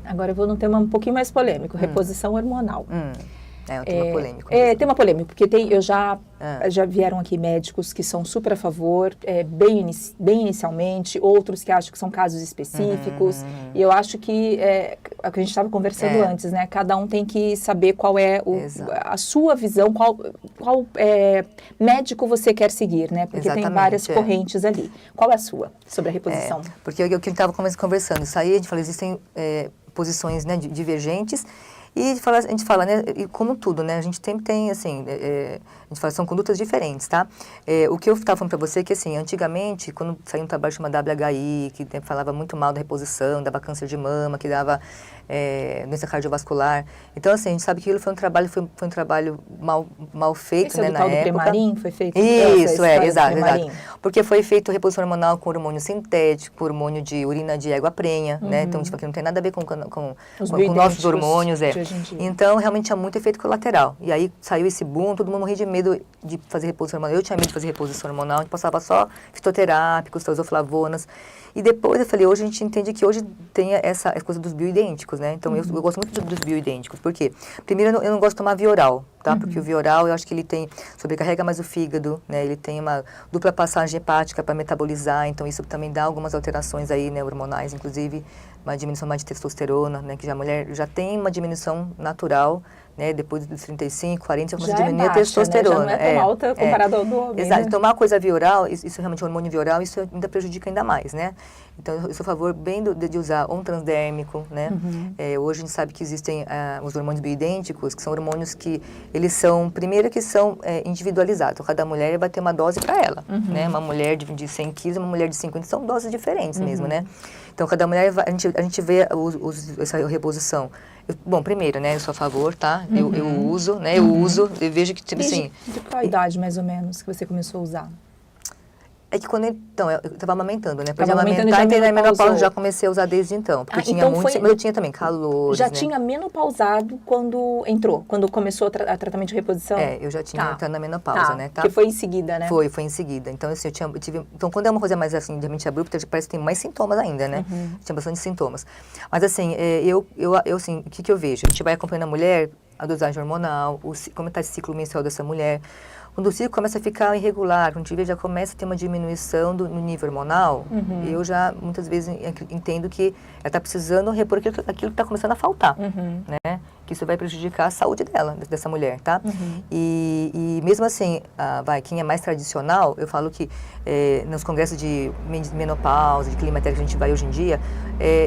Agora eu vou num tema um pouquinho mais polêmico, reposição hormonal. É um tema polêmico. É tema polêmico, porque já vieram aqui médicos que são super a favor, bem inicialmente, outros que acham que são casos específicos. E eu acho que, é o que a gente estava conversando antes, né? Cada um tem que saber qual é a sua visão, qual médico você quer seguir, né? Porque tem várias correntes ali. Qual é a sua sobre a reposição? Porque o que a gente estava conversando, isso aí, a gente fala, existem posições, né, divergentes. E a gente fala, né, e como tudo, né, a gente sempre tem, assim, a gente fala, são condutas diferentes, tá? O que eu estava falando para você é que, assim, antigamente, quando saiu um trabalho chamado WHI, que falava muito mal da reposição, dava câncer de mama, que dava doença cardiovascular. Então, assim, a gente sabe que aquilo foi um trabalho mal feito, né, na época. Esse do Premarin foi feito? Isso, exato. Porque foi feito reposição hormonal com hormônio sintético, hormônio de urina de égua prenha, né? Então, tipo, que não tem nada a ver com nossos hormônios, Então, realmente tinha muito efeito colateral. E aí saiu esse boom, todo mundo morria de medo de fazer reposição hormonal. Eu tinha medo de fazer reposição hormonal, a gente passava só fitoterápicos, isoflavonas. E depois eu falei, hoje a gente entende que hoje tem essa coisa dos bioidênticos, né? Então eu gosto muito dos bioidênticos. Por quê? Primeiro, eu não gosto de tomar via oral, tá? Porque o via oral, eu acho que ele sobrecarrega mais o fígado, né? Ele tem uma dupla passagem hepática para metabolizar, então isso também dá algumas alterações aí, né, hormonais, inclusive uma diminuição mais de testosterona, né? Que a mulher já tem uma diminuição natural, né, depois dos 35, 40, já começa a diminuir a testosterona. Né? Já não é tão alta comparado ao do homem. Exato. Né? Tomar coisa via oral, isso realmente, o hormônio via oral, isso ainda prejudica ainda mais, né? Então, eu sou a favor bem de usar um transdérmico, né? Hoje a gente sabe que existem os hormônios bioidênticos, que são hormônios que, eles são, primeiro que são individualizados. Cada mulher vai ter uma dose para ela, né? Uma mulher de 100 quilos, uma mulher de 50, são doses diferentes mesmo, né? Então, cada mulher, a gente vê essa reposição. Bom, primeiro, né, eu sou a favor, tá? Eu uso, né? Eu vejo que, tipo assim... De qual idade, mais ou menos, que você começou a usar? É que quando eu estava amamentando, né? Para amamentar e na menopausa já comecei a usar desde então. Porque tinha então muito, mas eu tinha também calor. Já tinha menopausado quando entrou, quando começou o tratamento de reposição? Eu já tinha entrado na menopausa, né? Porque foi em seguida, né? Foi em seguida. Então, assim, eu tive... Então, quando é uma coisa mais, assim, de repente abrupta, parece que tem mais sintomas ainda, né? Tinha bastante sintomas. Mas, assim, assim, o que eu vejo? A gente vai acompanhando a mulher, a dosagem hormonal, como está esse ciclo menstrual dessa mulher. Quando o ciclo começa a ficar irregular, quando a gente já começa a ter uma diminuição no nível hormonal, eu já, muitas vezes, entendo que ela está precisando repor aquilo que está começando a faltar, né? Que isso vai prejudicar a saúde dessa mulher, tá? E mesmo assim, quem é mais tradicional, eu falo que nos congressos de menopausa, de climatério que a gente vai hoje em dia,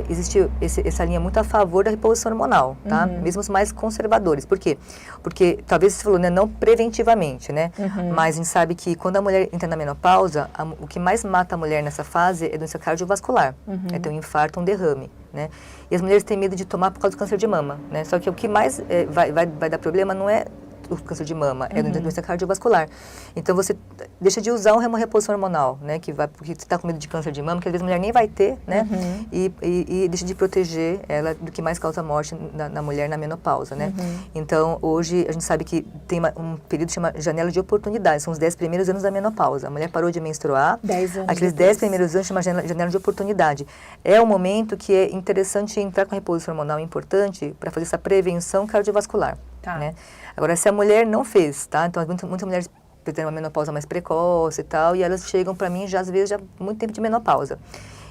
existe essa linha muito a favor da reposição hormonal, tá? Mesmo os mais conservadores. Por quê? Porque, talvez você falou, né, não preventivamente, né? Mas a gente sabe que quando a mulher entra na menopausa, o que mais mata a mulher nessa fase é doença cardiovascular. É ter um infarto, um derrame, né? E as mulheres têm medo de tomar por causa do câncer de mama, né? Só que o que mais vai dar problema não é o câncer de mama, é a doença cardiovascular. Então, você deixa de usar uma reposição hormonal, né? Porque você está com medo de câncer de mama, que às vezes a mulher nem vai ter, né? E deixa de proteger ela do que mais causa morte na mulher na menopausa, né? Então, hoje, a gente sabe que tem um período que chama janela de oportunidade, são os 10 primeiros anos da menopausa. A mulher parou de menstruar, 10 anos aqueles 10 primeiros anos chama janela de oportunidade. É um momento que é interessante entrar com a reposição hormonal importante para fazer essa prevenção cardiovascular, né? Agora, se a mulher não fez, tá? Então, muitas mulheres têm uma menopausa mais precoce e tal, e elas chegam para mim, às vezes, já muito tempo de menopausa.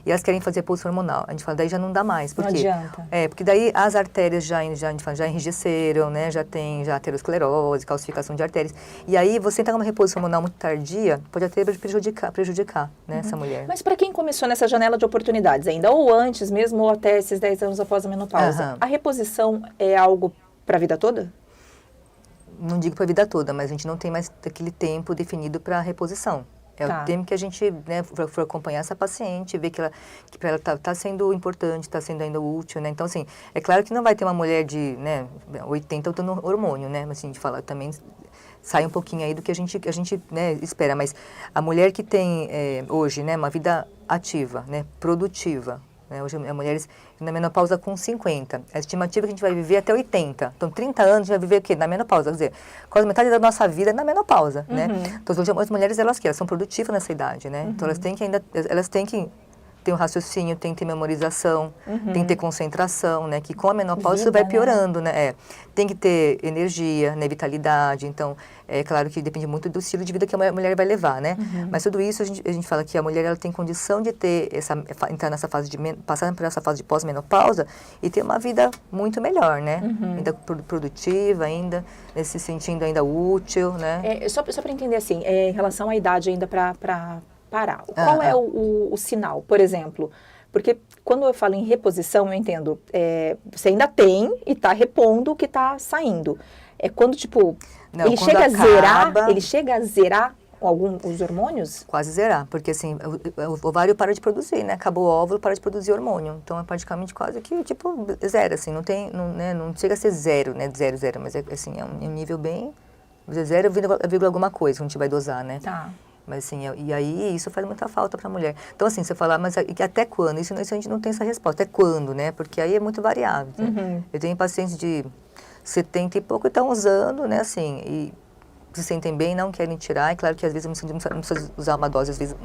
E elas querem fazer reposição hormonal. A gente fala, daí já não dá mais. Por quê? Não adianta. Porque daí as artérias já enrijeceram, né? Já tem aterosclerose, calcificação de artérias. E aí, você entrar numa reposição hormonal muito tardia, pode até prejudicar né, essa mulher. Mas para quem começou nessa janela de oportunidades ainda, ou antes mesmo, ou até esses 10 anos após a menopausa, a reposição é algo para a vida toda? Não digo para a vida toda, mas a gente não tem mais aquele tempo definido para a reposição. O tempo que a gente, né, for acompanhar essa paciente, ver que para ela tá sendo importante, está sendo ainda útil, né? Então, assim, é claro que não vai ter uma mulher de, né, 80 usando hormônio, né? Mas, assim, a gente fala também, sai um pouquinho aí do que a gente né, espera. Mas a mulher que tem hoje, né, uma vida ativa, né, produtiva, né? Hoje as mulheres na menopausa com 50. A estimativa é que a gente vai viver até 80. Então, 30 anos a gente vai viver o quê? Na menopausa. Quer dizer, quase metade da nossa vida é na menopausa, né? Então, hoje as mulheres, elas são produtivas nessa idade, né? Então, elas têm que ter um raciocínio, tem que ter memorização, tem que ter concentração, né? Que com a menopausa Vida, isso vai né? piorando, né? Tem que ter energia, né? Vitalidade. Então, é claro que depende muito do estilo de vida que a mulher vai levar, né? Mas tudo isso a gente fala que a mulher ela tem condição de ter entrar nessa fase passar por essa fase de pós-menopausa e ter uma vida muito melhor, né? Ainda produtiva, ainda se sentindo ainda útil, né? Só para entender assim, em relação à idade ainda para parar. Qual é o sinal, por exemplo? Porque quando eu falo em reposição, eu entendo, você ainda tem e está repondo o que está saindo. É quando, tipo, Não, ele quando chega acaba, ele chega a zerar os hormônios? quase zerar, porque assim, o ovário para de produzir, né? Acabou o óvulo, para de produzir hormônio. Então, é praticamente quase que, tipo, zero, assim, não chega a ser zero, né? Zero, mas assim, é um nível bem, 0, vírgula alguma coisa, que a gente vai dosar, né? Tá. Mas assim, e aí isso faz muita falta para a mulher. Então assim, você fala, mas até quando? Isso a gente não tem essa resposta. Até quando, né? Porque aí é muito variável. Né? Eu tenho pacientes de 70 e pouco que estão usando, né? Assim, e se sentem bem, não querem tirar. É claro que às vezes não precisa usar uma dose, às vezes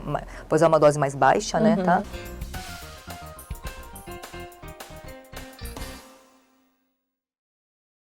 pode usar uma dose mais baixa, né? Tá?